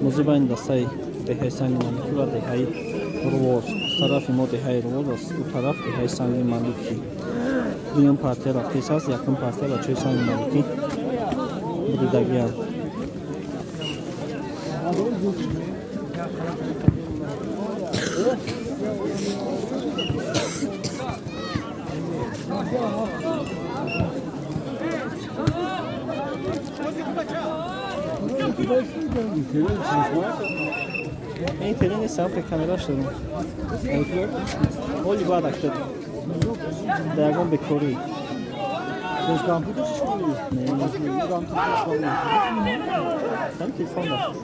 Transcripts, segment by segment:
موزیبان دسته دهه سنگ مالکی و دهه رواز از طرف ما دهه رواز است او طرف دهه سنگ مالکی دویم پارتی رفتیس است یکم پارتی بچه سنگ مالکی بریدگیان این ترین سمت کاملاش دارم اولی باید اکتر درگان بکوری Sen kampüde çıkmıyor. نه سمت تلفون دار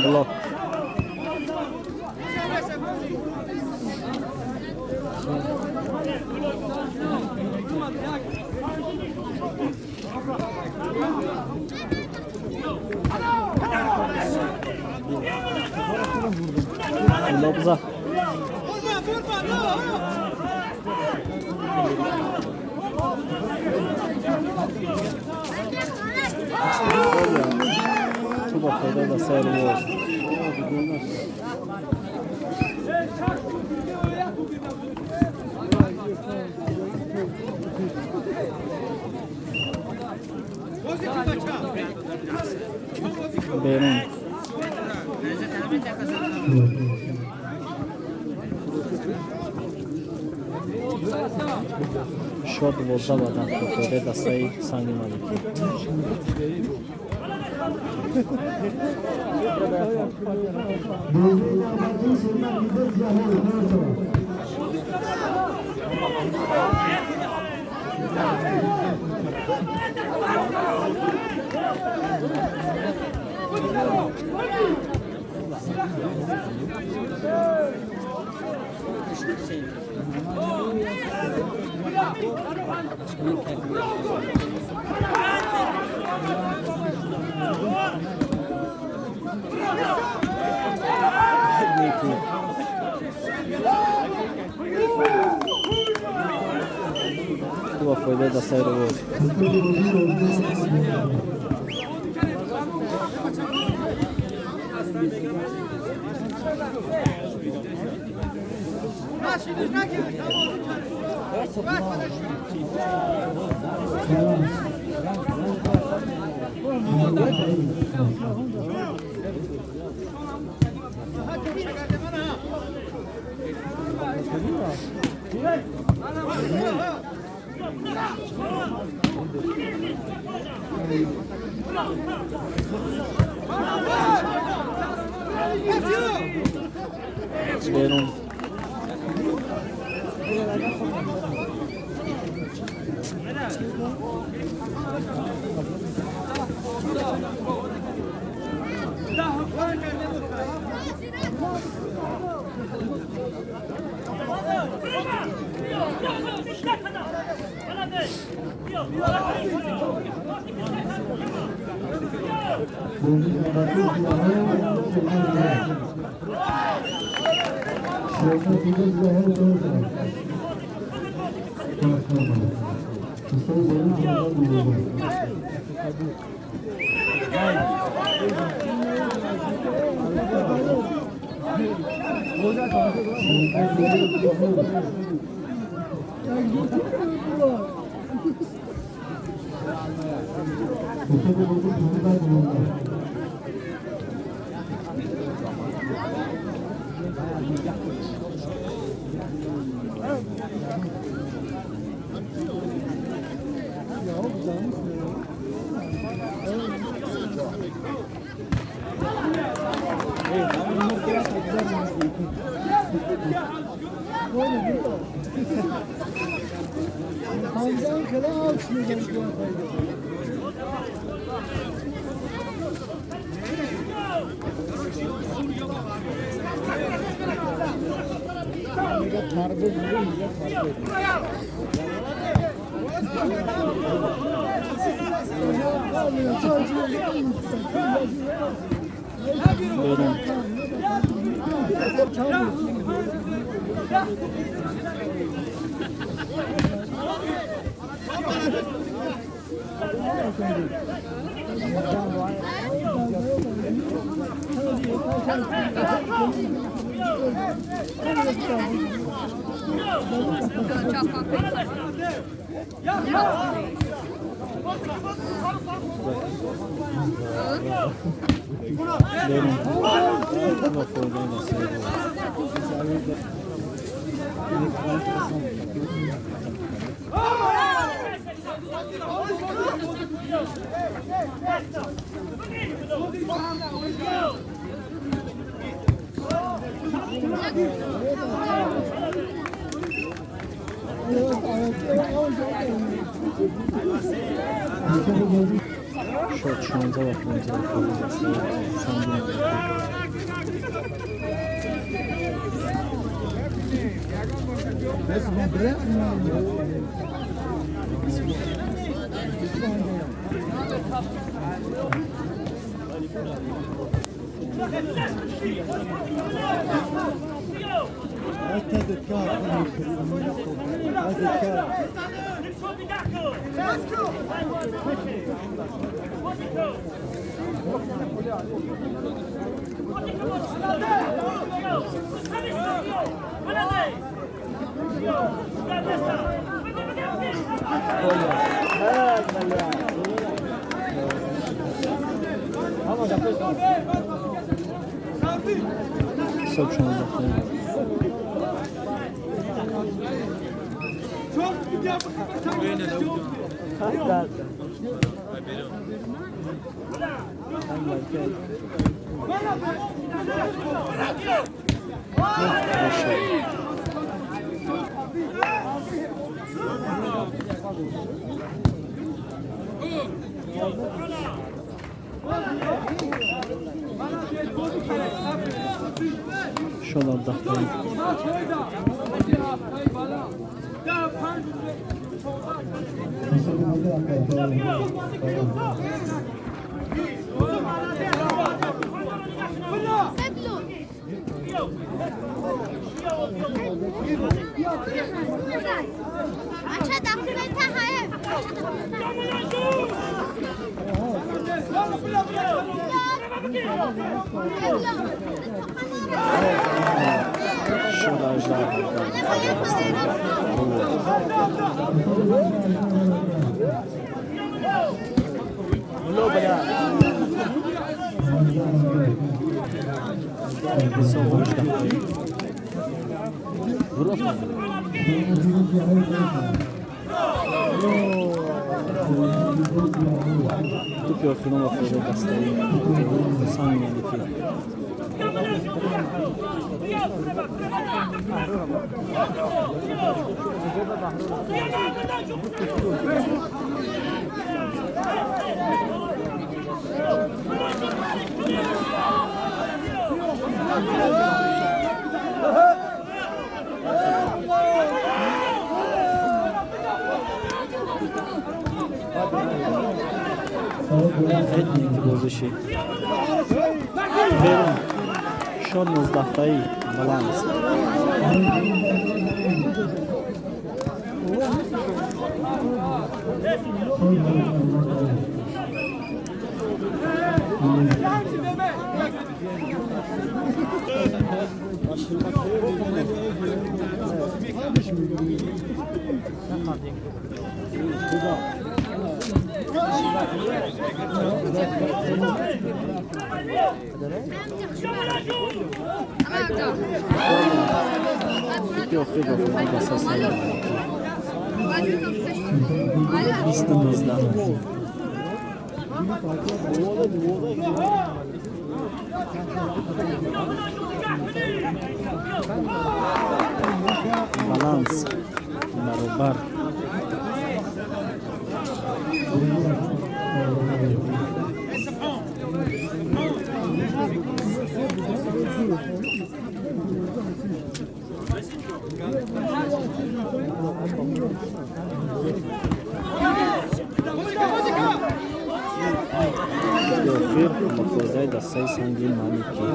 بلوک لبزه تو با فایده دسته رواز بیرون شد 12 بدن خورده دسته سنگ مالکی تو با فایده دسته رواز بیرون Hamdan kadar alışmayacağım. Buyurun. Buyurun. Bu formuyla seviyorum. Şu açığınıza bakmanıza bakmanıza Şolar daxtayım. Şolar tu piorfino ma fuori castello sangue di più. Etnik bozuşu. Verin. Şon uzdaktayı balans. Yok, yok, yok, 20-19. Balans barobar. Teofir, uma coisa da 6 sangue maniki.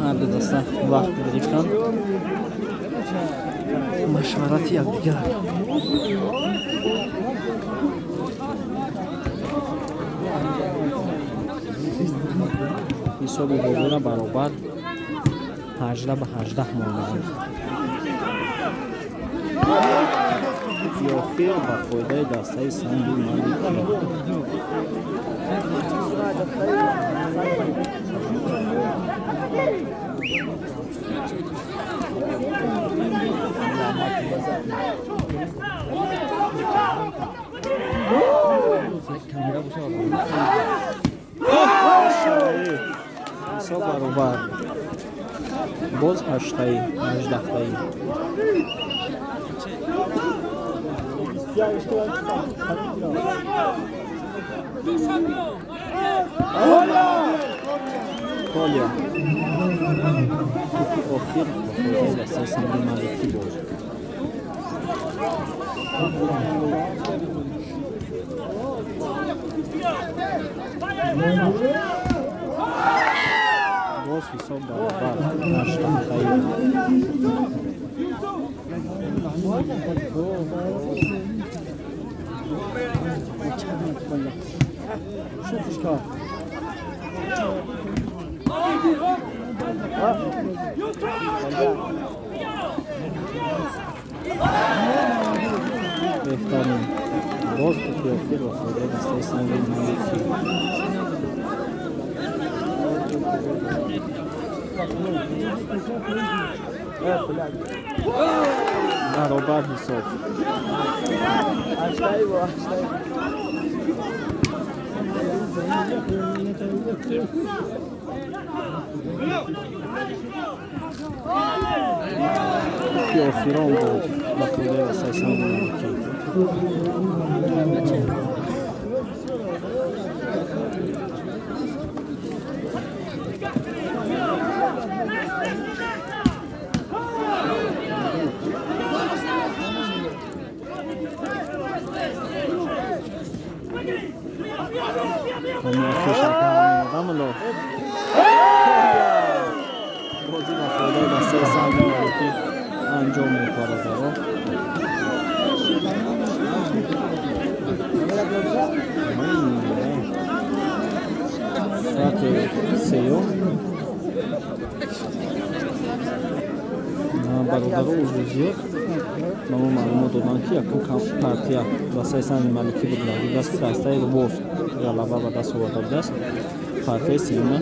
Hadi dostlar, vaqt birikkan mashvarat yakdigar. Hisobi bo'g'ira barobar 18 monad. Teofir ba foydai dastai sangi maliki. Hisob barobar. Boz 18. Olha, o filho da acesso de maliki boz. Boz hisob barobar 18. Behtarin boz Teofir va foydai dastai sangi maliki. Barobar hisob. Teofiron boz va foydai dastai sangi maliki. Vámonos. Bozí va foydai dastai sangi maliki anjom mikore zaro. Seyo. Barodaru uzluziyor. Mamo ma'lumot dodan ki yakın partiya va saysan maliki budlar. Dasti dastay boz g'alaba va dast ovotarda است. Partiya siyma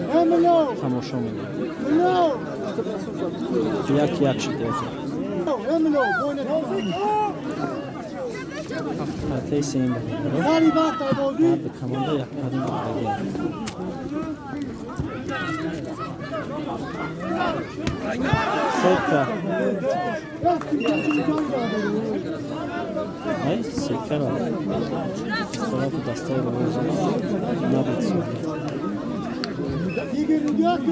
tamosha miladi. Як шидеться. Partey Hüseyin balıkları. Sari bak da bozu. Abi kamanda yaklarını balığı. Setka. Ay seker abi. Tarafı dastaya vuruyoruz. Ne yapıyorsun? Tigre diyor ki.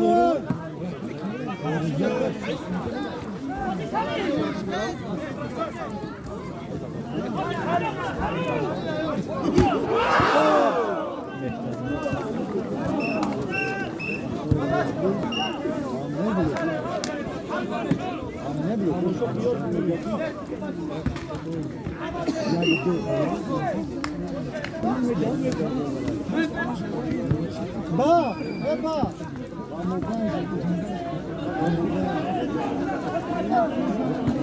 Ba, ba.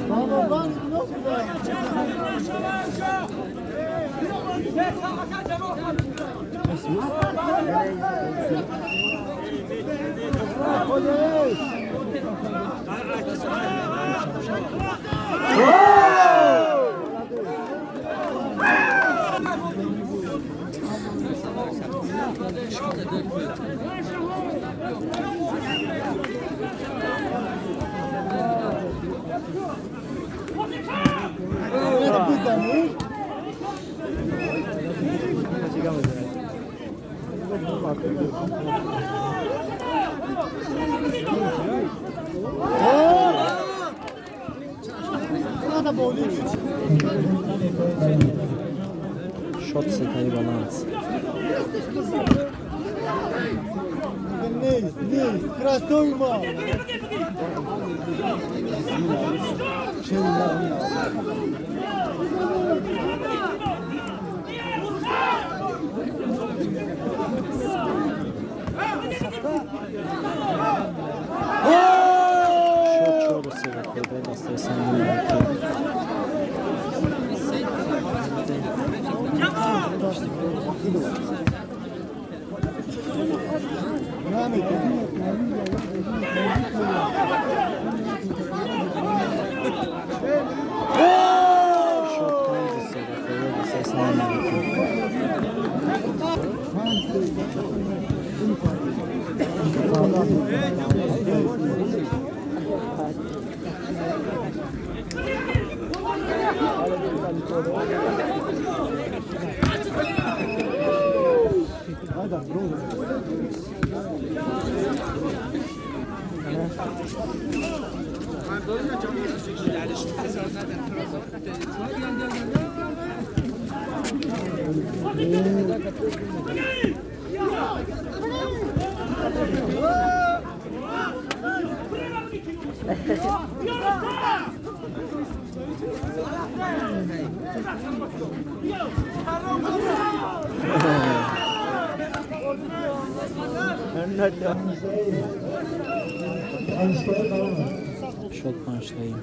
Vamos, vamos, não Shot sekayı balans. Низ, красойма. Shot çoğu sebepleri de istersen shot punchlayayım.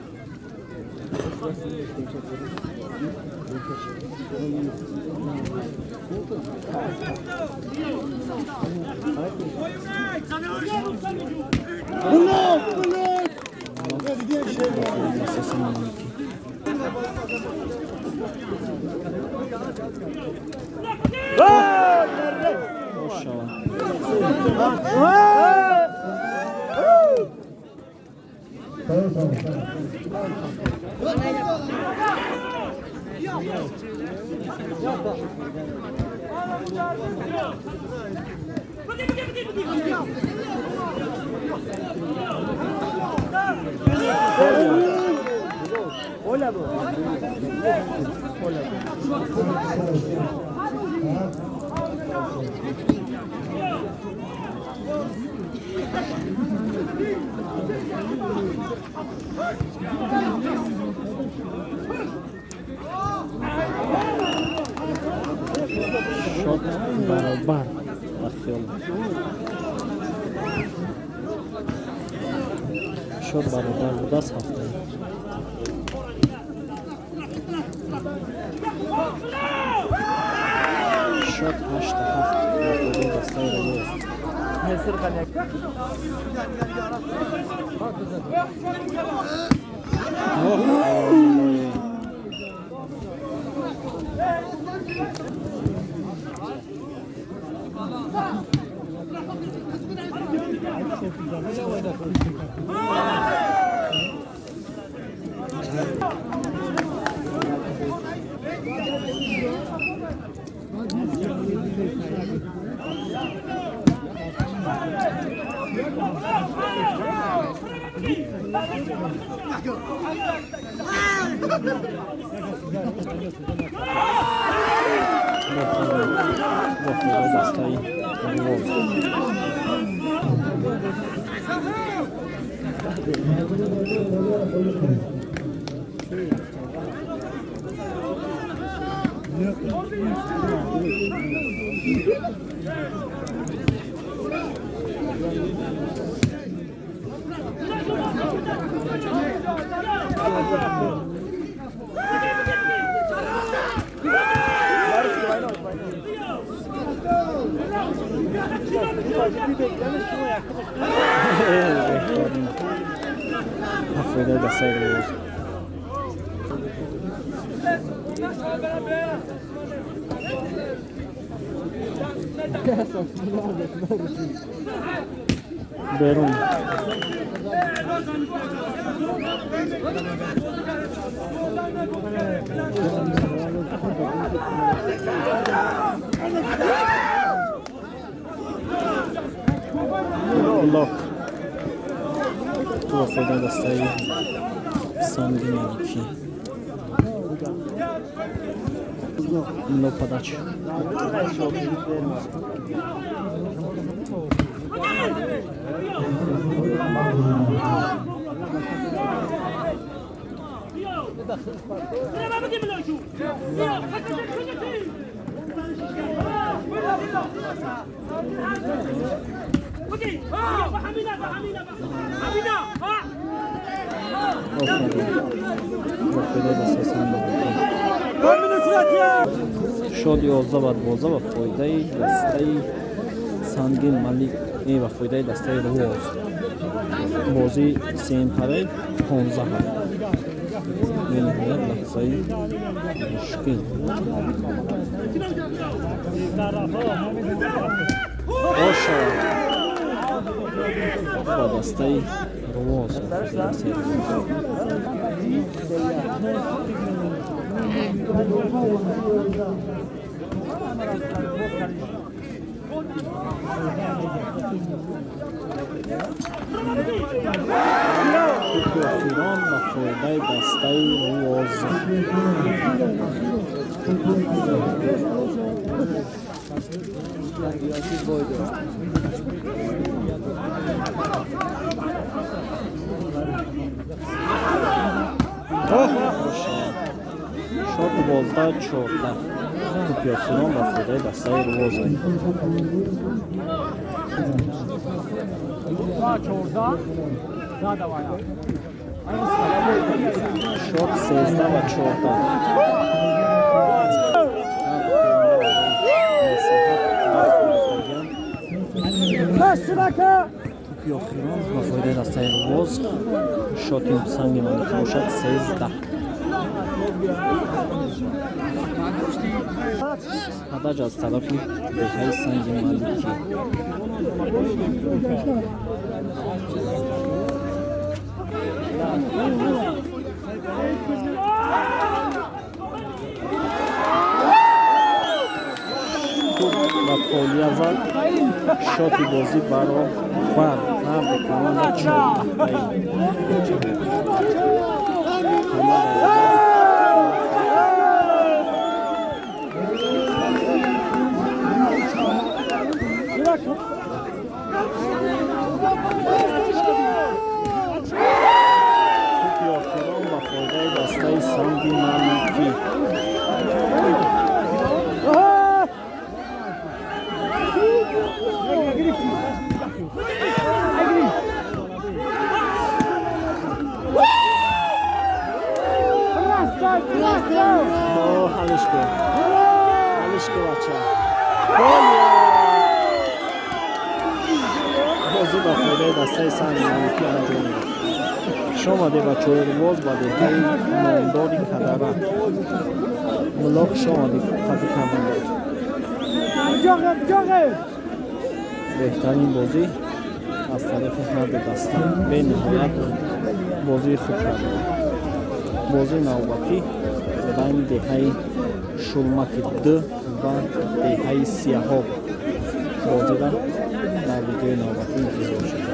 Shot barbar atıyorlar. Shot barbar bu da saftayı. Shot açtı hafta. Böyle de sayılıyor. Mesir kanek. وفای دستایی روز وفای دستایی روز برون لاک تو وفای دستایی ساندی مالکی لا پداچ شد 11 بر 12 و فایده دسته سنگین مالیک و فایده دسته روز بازی سیم پره 15 بنهایت لحظه مشکل باشه با دسته روز ایران و فایده دسته روز شد 12 14 توپیاتیران و فایده دسته روز شد 13 و 14 توپیاتیران و فایده دسته روز شد سنگ مالکی باشد 13 هدج از طرف دهه سنگ مالکی و پولیا زد شاتی بازی برای بر هر بکنان توپیاتیران با فایده دسته سنگ مالکی حالش که بچه بازی با فایده دسته سنگ مالکی انجام می‌دهد. خوش آمده بچه‌های رواز با دههای نامداری کدره. والله خوش آمده خطی کماندار. بهترین بازی از طرف هر دو دسته به نهایت بازی خوب کرده. بازی نوبتی بین دههای شلمک 2 و دههای سیاه‌ها بازی را در ویدیو نوبتی انتظار شد.